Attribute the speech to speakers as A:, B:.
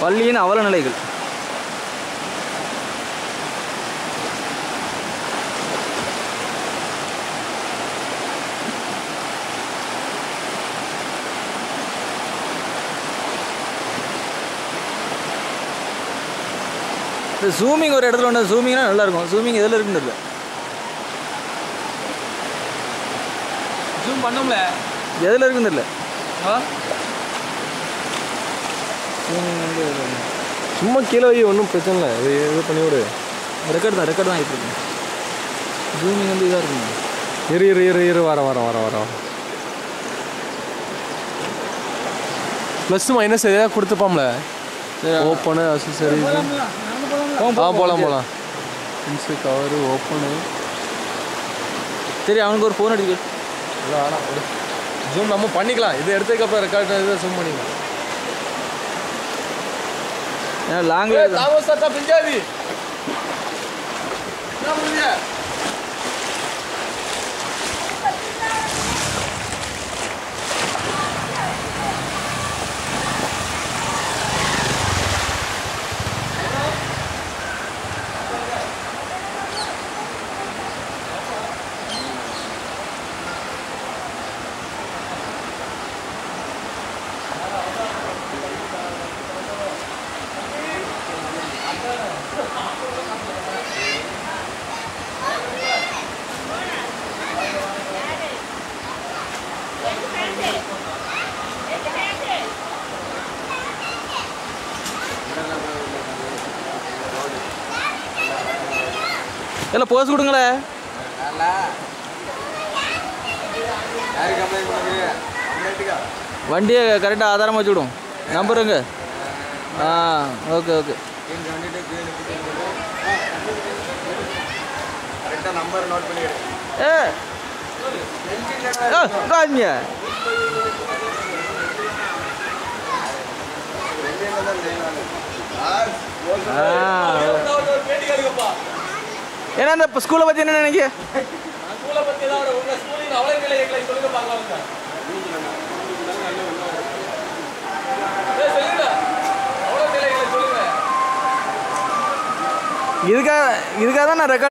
A: பள்ளியின் அவல நிலைகள். இந்த ஜூமிங் ஒரு இடத்துல ஒன்று ஜூமிங்னா நல்லாயிருக்கும். ஜூமிங் எதில் இருக்குன்னு இல்லை.
B: ஜூம் பண்ணோம்ல
A: எதில் இருக்குன்னு இல்லை.
B: சும்மா கீழே வை, ஒன்றும் பிரச்சனை இல்லை. இது பண்ணி விடு.
A: ரெக்கார்டு தான் ஆகிட்டு இருக்கு. ஜூமிங் வந்து இதாக இருக்குங்க.
B: இரு வர ப்ளஸ் மைனஸ் எதாவது கொடுத்துப்பாம்ல. ஓப்பனு அசசரி போகலாம். இன்சு கவரு ஓப்பனு.
A: சரி, அவனுக்கு ஒரு ஃபோன் அடிக்க.
B: இல்லை ஆனால் ஜூம் நம்ம பண்ணிக்கலாம். இது எடுத்ததுக்கப்புறம் ரெக்கார்ட் இதை ஜூம் பண்ணிக்கலாம்.
A: ஏன்னா லாங்கில்
B: தாமஸ் பிஞ்சாதி என்ன பண்ணுங்க.
A: எல்லாம் போஸ் கொடுங்களே. வண்டியை கரெக்டாக ஆதாரமாக வச்சு விடும். நம்பருங்க. ஓகே.
B: நம்பர் நோட் பண்ணிடு.
A: ஏன்னா இந்த ஸ்கூலை பற்றி என்ன நினைக்க? இதுக்காக தான் நான் ரெக்கார்ட்